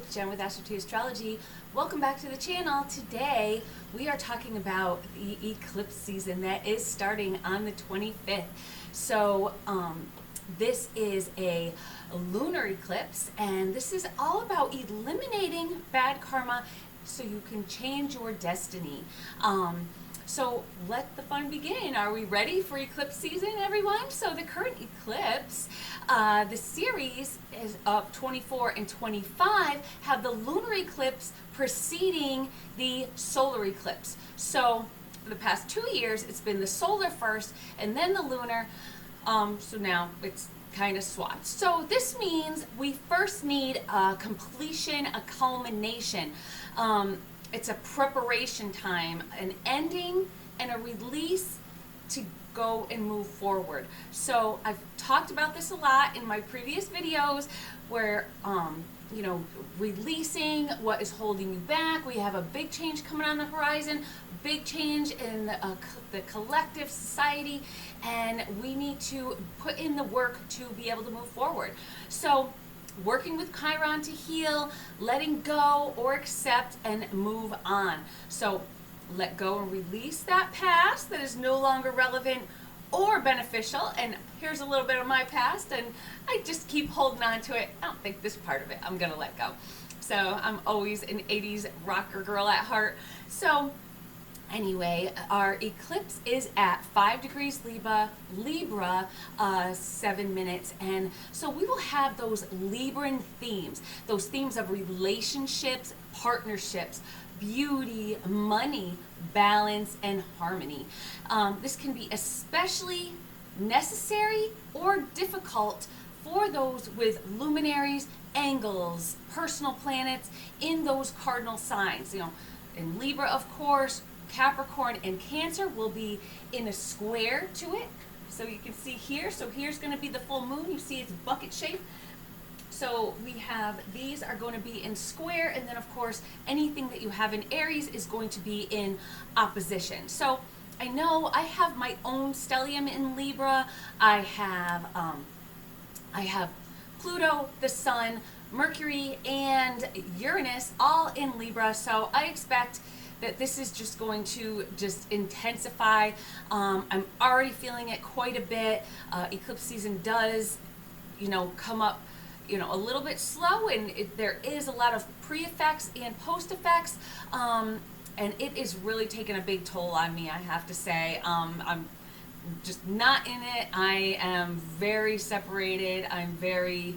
Jen with Astro2 Astrology. Welcome back to the channel. Today we are talking about the eclipse season that is starting on the 25th. So this is a lunar eclipse, and this is all about eliminating bad karma so you can change your destiny. So let the fun begin. Are we ready for eclipse season, everyone? So the current eclipse, the series is of 24 and 25 have the lunar eclipse preceding the solar eclipse. So for the past 2 years, it's been the solar first and then the lunar. So now it's kind of swapped. So this means we first need a completion, a culmination. It's a preparation time, an ending and a release to go and move forward. So I've talked about this a lot in my previous videos where, releasing what is holding you back. We have a big change coming on the horizon, big change in the collective society, and we need to put in the work to be able to move forward. So working with Chiron to heal, letting go or accept and move on. So let go and release that past that is no longer relevant or beneficial. And here's a little bit of my past, and I just keep holding on to it. I don't think this part of it I'm gonna let go. So I'm always an 80s rocker girl at heart. So anyway, our eclipse is at 5 degrees Libra, 7 minutes. And so we will have those Libran themes, those themes of relationships, partnerships, beauty, money, balance, and harmony. This can be especially necessary or difficult for those with luminaries, angles, personal planets in those cardinal signs. In Libra, of course, Capricorn and Cancer will be in a square to it. So you can see here, so here's going to be the full moon. You see it's bucket shaped. So we have, these are going to be in square, and then of course anything that you have in Aries is going to be in opposition. So I know I have my own stellium in Libra. I have Pluto, the Sun, Mercury, and Uranus all in Libra. So I expect that this is just going to just intensify. I'm already feeling it quite a bit. Eclipse season does, come up, a little bit slow, and there is a lot of pre-effects and post-effects, and it is really taking a big toll on me, I have to say. I'm just not in it. I am very separated. I'm very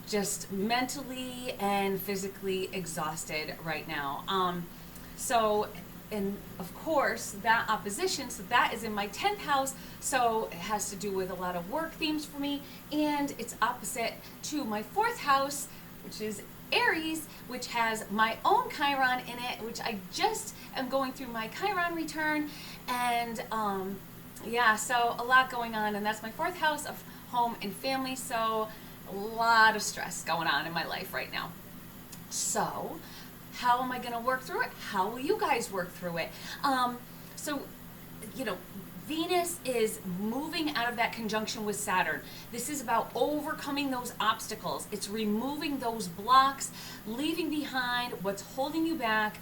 just mentally and physically exhausted right now. And of course, that opposition, so that is in my 10th house, so it has to do with a lot of work themes for me, and it's opposite to my 4th house, which is Aries, which has my own Chiron in it, which I just am going through my Chiron return, and so a lot going on, and that's my 4th house of home and family, so a lot of stress going on in my life right now. So how am I going to work through it? How will you guys work through it? Venus is moving out of that conjunction with Saturn. This is about overcoming those obstacles. It's removing those blocks, leaving behind what's holding you back.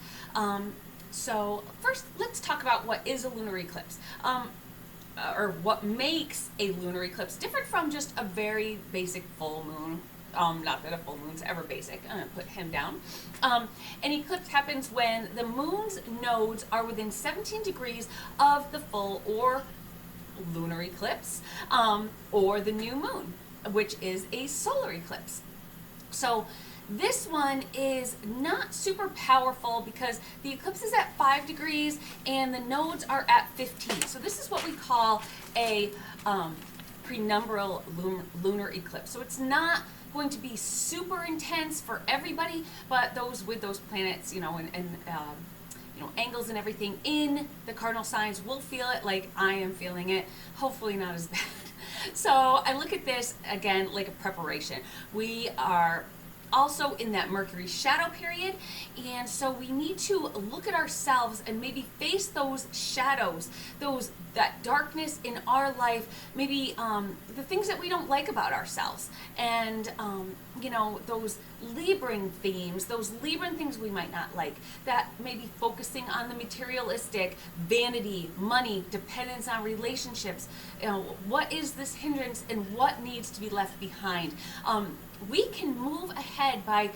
So first, let's talk about what is a lunar eclipse. Or what makes a lunar eclipse different from just a very basic full moon. Not that a full moon's ever basic. I'm going to put him down. An eclipse happens when the moon's nodes are within 17 degrees of the full or lunar eclipse, or the new moon, which is a solar eclipse. So this one is not super powerful because the eclipse is at 5 degrees and the nodes are at 15. So this is what we call a prenumbral lunar eclipse. So it's not going to be super intense for everybody, but those with those planets, angles and everything in the cardinal signs will feel it like I am feeling it. Hopefully not as bad. So I look at this again like a preparation. We are also in that Mercury shadow period, and so we need to look at ourselves and maybe face those shadows, that darkness in our life, maybe the things that we don't like about ourselves, and those Libran themes, those Libran things we might not like, that maybe focusing on the materialistic, vanity, money, dependence on relationships. What is this hindrance and what needs to be left behind? We can move ahead by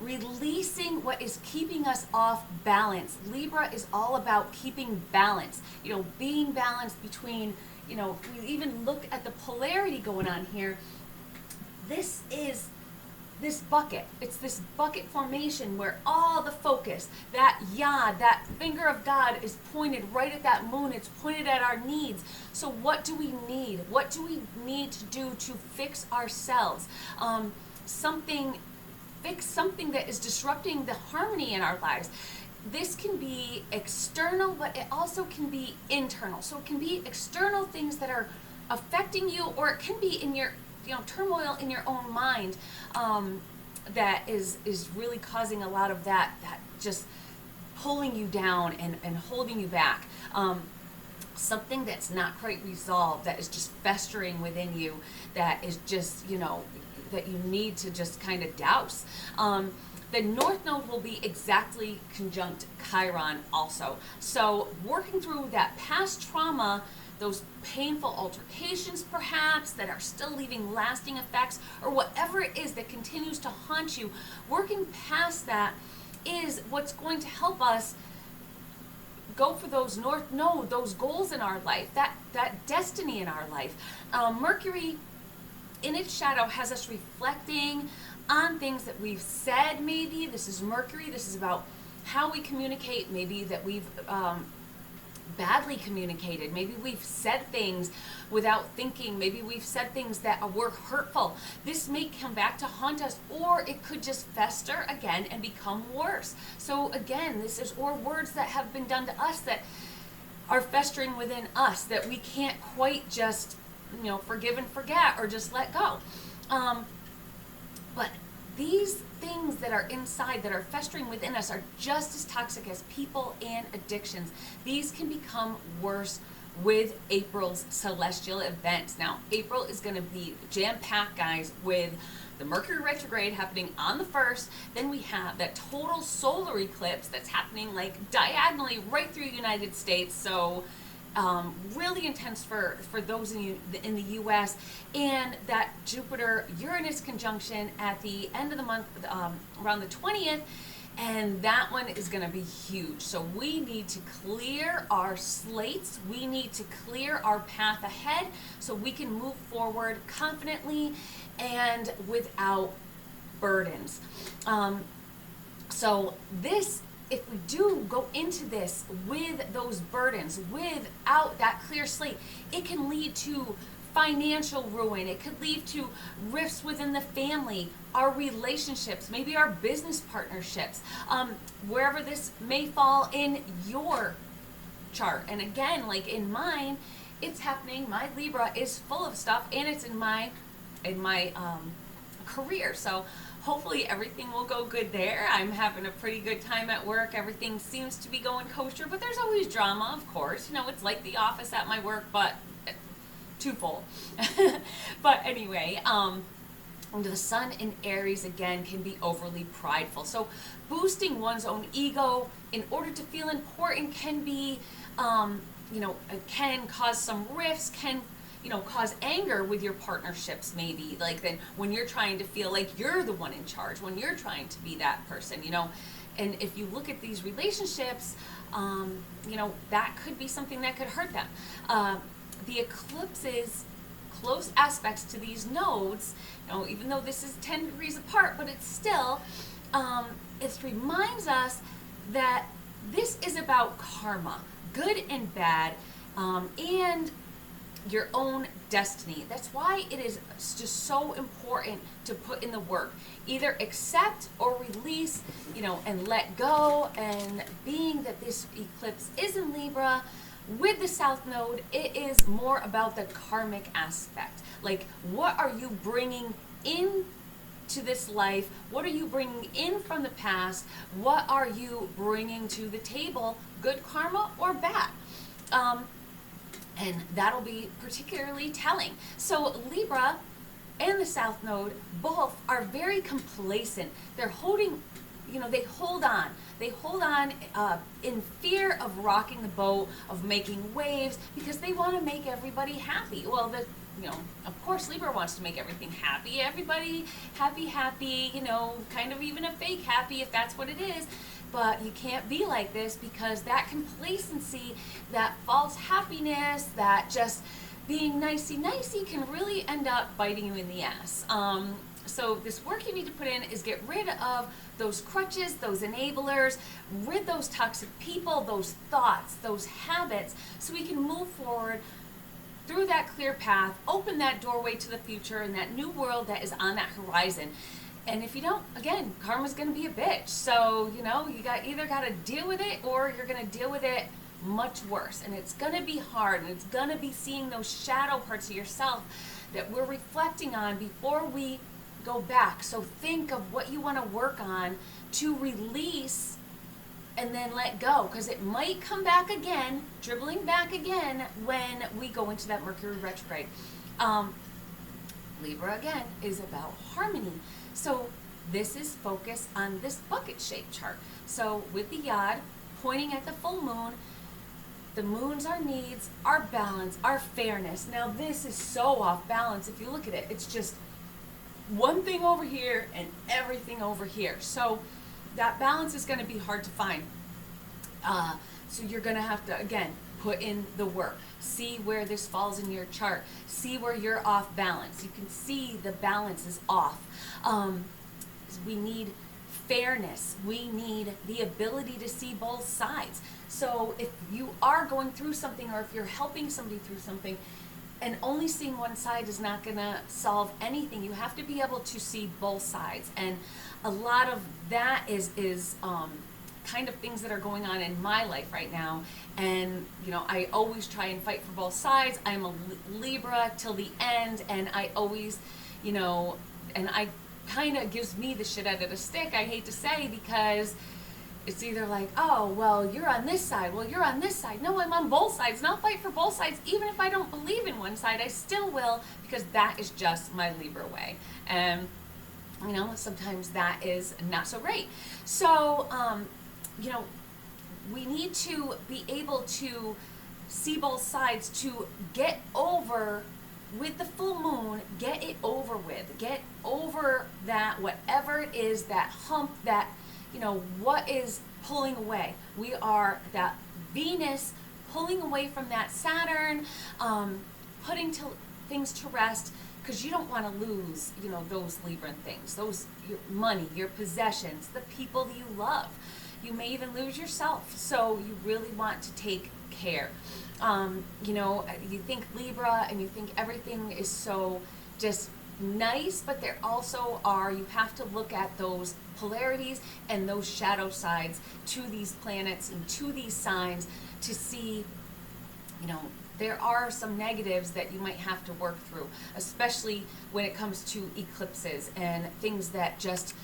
releasing what is keeping us off balance. Libra is all about keeping balance, being balanced between, if we even look at the polarity going on here, this is this bucket. It's this bucket formation where all the focus, that yod, that finger of God is pointed right at that moon. It's pointed at our needs. So what do we need? What do we need to do to fix ourselves? Fix something that is disrupting the harmony in our lives. This can be external, but it also can be internal. So it can be external things that are affecting you, or it can be in your turmoil in your own mind that is really causing a lot of that just pulling you down and holding you back. Something that's not quite resolved, that is just festering within you, that is just, that you need to just kind of douse. The North Node will be exactly conjunct Chiron also. So working through that past trauma, those painful altercations perhaps that are still leaving lasting effects, or whatever it is that continues to haunt you, working past that is what's going to help us go for those North Node, those goals in our life, that destiny in our life. Mercury in its shadow has us reflecting on things that we've said. Maybe this is Mercury, this is about how we communicate, maybe that we've badly communicated, maybe we've said things without thinking, maybe we've said things that were hurtful. This may come back to haunt us, or it could just fester again and become worse. So again, this is, or words that have been done to us that are festering within us that we can't quite just forgive and forget or just let go. But these things that are inside, that are festering within us, are just as toxic as people and addictions. These can become worse with April's celestial events. Now, April is going to be jam-packed, guys, with the Mercury retrograde happening on the 1st. Then we have that total solar eclipse that's happening like diagonally right through the United States. So really intense for those in the U.S. And that Jupiter-Uranus conjunction at the end of the month, around the 20th, and that one is going to be huge. So we need to clear our slates. We need to clear our path ahead so we can move forward confidently and without burdens. So this, if we do go into this with those burdens, without that clear slate, it can lead to financial ruin. It could lead to rifts within the family, our relationships, maybe our business partnerships, wherever this may fall in your chart. And again, like in mine, it's happening. My Libra is full of stuff, and it's in my career. So hopefully everything will go good there. I'm having a pretty good time at work. Everything seems to be going kosher, but there's always drama, of course. It's like the office at my work, but twofold. But anyway, the sun in Aries again can be overly prideful. So boosting one's own ego in order to feel important can be, can cause some rifts, can cause anger with your partnerships, maybe, like then when you're trying to feel like you're the one in charge, when you're trying to be that person, and if you look at these relationships, that could be something that could hurt them. The eclipses, close aspects to these nodes, even though this is 10 degrees apart, but it's still, it reminds us that this is about karma, good and bad, and your own destiny. That's why it is just so important to put in the work. Either accept or release, and let go. And being that this eclipse is in Libra with the South Node, it is more about the karmic aspect. Like, what are you bringing in to this life? What are you bringing in from the past? What are you bringing to the table? Good karma or bad? And that'll be particularly telling. So Libra, and the South Node both are very complacent. They're holding, they hold on. They hold on in fear of rocking the boat, of making waves, because they want to make everybody happy. Well, of course Libra wants to make everything happy. Everybody happy, kind of even a fake happy if that's what it is. But you can't be like this, because that complacency, that false happiness, that just being nicey can really end up biting you in the ass. So this work you need to put in is get rid of those crutches, those enablers, rid those toxic people, those thoughts, those habits, so we can move forward through that clear path, open that doorway to the future and that new world that is on that horizon. And if you don't, again, karma's going to be a bitch. So, you either got to deal with it, or you're going to deal with it much worse. And it's going to be hard, and it's going to be seeing those shadow parts of yourself that we're reflecting on before we go back. So think of what you want to work on to release and then let go, because it might come back again, dribbling back again when we go into that Mercury retrograde. Libra, again, is about harmony. So this is focused on this bucket-shaped chart. So with the yod pointing at the full moon, the moon's our needs, our balance, our fairness. Now this is so off balance. If you look at it, it's just one thing over here and everything over here. So that balance is going to be hard to find. So you're going to have to, again, put in the work. See where this falls in your chart. See where you're off balance. You can see the balance is off. We need fairness. We need the ability to see both sides. So if you are going through something, or if you're helping somebody through something, and only seeing one side is not going to solve anything, you have to be able to see both sides. And a lot of that is kind of things that are going on in my life right now. And I always try and fight for both sides. I'm a Libra till the end, and I always, and I kind of gives me the shit out of the stick, I hate to say, because it's either like, oh, well, you're on this side, well, you're on this side. No, I'm on both sides, and I'll fight for both sides. Even if I don't believe in one side, I still will, because that is just my Libra way. And sometimes that is not so great. So we need to be able to see both sides, to get over with the full moon, get it over with, get over that, whatever it is, that hump, that, what is pulling away. We are that Venus pulling away from that Saturn, putting things to rest, because you don't want to lose, those Libran things, your money, your possessions, the people that you love. You may even lose yourself. So you really want to take care. You think Libra and you think everything is so just nice, but there also are, you have to look at those polarities and those shadow sides to these planets and to these signs to see, there are some negatives that you might have to work through, especially when it comes to eclipses and things that just,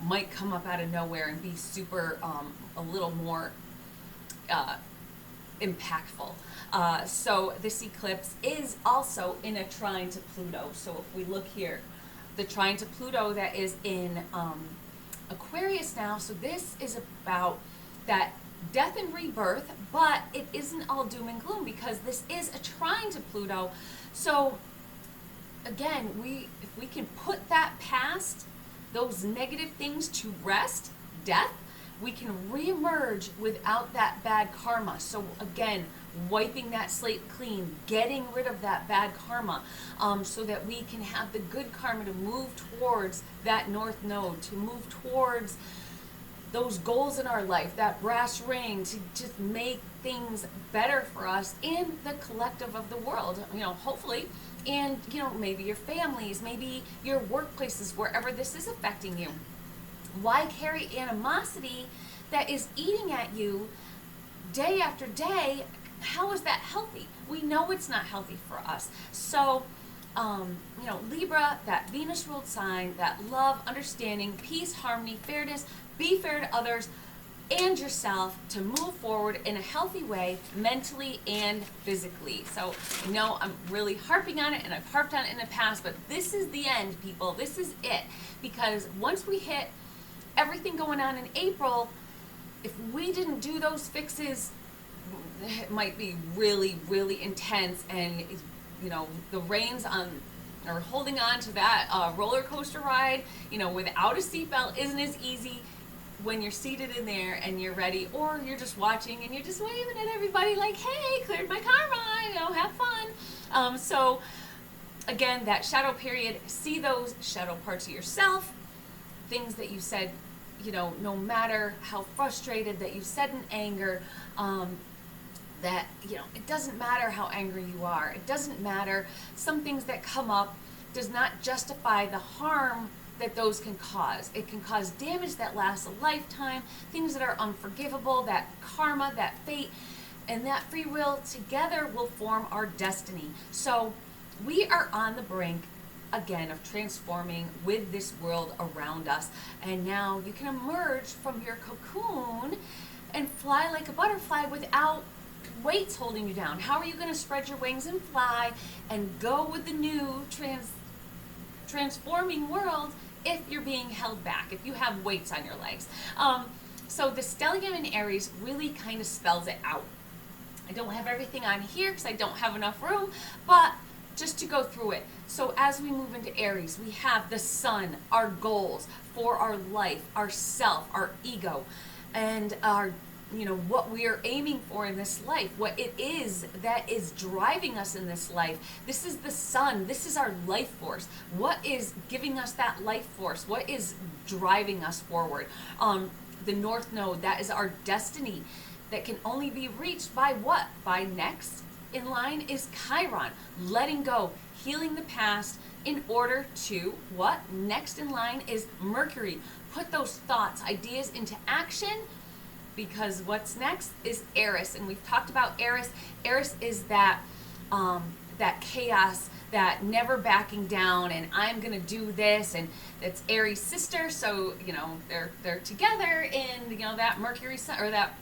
might come up out of nowhere and be super, a little more impactful. So this eclipse is also in a trine to Pluto. So if we look here, the trine to Pluto that is in Aquarius now, so this is about that death and rebirth, but it isn't all doom and gloom, because this is a trine to Pluto. So again, if we can put that past, those negative things to rest, death, we can reemerge without that bad karma. So again, wiping that slate clean, getting rid of that bad karma, so that we can have the good karma to move towards that North Node, to move towards those goals in our life, that brass ring, to just make things better for us in the collective of the world, hopefully. And, maybe your families, maybe your workplaces, wherever this is affecting you. Why carry animosity that is eating at you day after day? How is that healthy? We know it's not healthy for us. So, Libra, that Venus ruled sign, that love, understanding, peace, harmony, fairness, be fair to others, and yourself to move forward in a healthy way, mentally and physically. So I know I'm really harping on it, and I've harped on it in the past, but this is the end, people. This is it. Because once we hit everything going on in April, if we didn't do those fixes, it might be really, really intense, and the reins on or holding on to that roller coaster ride, without a seatbelt isn't as easy when you're seated in there and you're ready, or you're just watching and you're just waving at everybody like, hey, cleared my karma, have fun. So again, that shadow period, see those shadow parts of yourself, things that you said, no matter how frustrated that you said in anger, that, it doesn't matter how angry you are. It doesn't matter. Some things that come up does not justify the harm that those can cause. It can cause damage that lasts a lifetime, things that are unforgivable, that karma, that fate, and that free will together will form our destiny. So we are on the brink again of transforming with this world around us, and now you can emerge from your cocoon and fly like a butterfly without weights holding you down. How are you going to spread your wings and fly and go with the new transforming world if you're being held back, if you have weights on your legs? So the stellium in Aries really kind of spells it out. I don't have everything on here because I don't have enough room, but just to go through it. So as we move into Aries, we have the sun, our goals for our life, our self, our ego, and our what we are aiming for in this life, what it is that is driving us in this life. This is the sun. This is our life force. What is giving us that life force? What is driving us forward? The North Node, that is our destiny that can only be reached by what? By next in line is Chiron, letting go, healing the past in order to what? Next in line is Mercury. Put those thoughts, ideas into action, because what's next is Eris, and we've talked about Eris. Eris is that that chaos, that never backing down, and I'm gonna do this, and it's Aries' sister, so they're together in that Mercury or that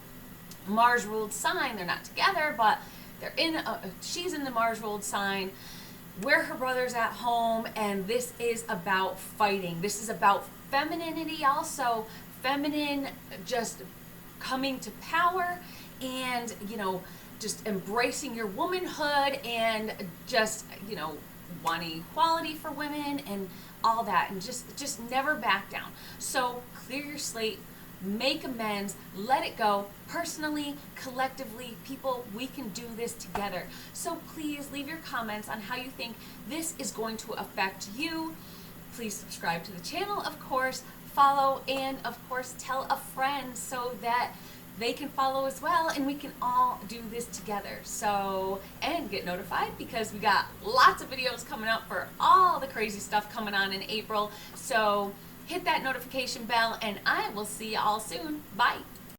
Mars ruled sign. They're not together, but they're in. She's in the Mars ruled sign. We're her brothers at home, and this is about fighting. This is about femininity, also feminine, just coming to power, and just embracing your womanhood, and just wanting equality for women and all that, and just never back down. So clear your slate, make amends, let it go. Personally, collectively, people, we can do this together. So please leave your comments on how you think this is going to affect you. Please subscribe to the channel, of course, follow, and of course tell a friend so that they can follow as well, and we can all do this together. So, and get notified, because we got lots of videos coming up for all the crazy stuff coming on in April. So hit that notification bell, and I will see you all soon. Bye.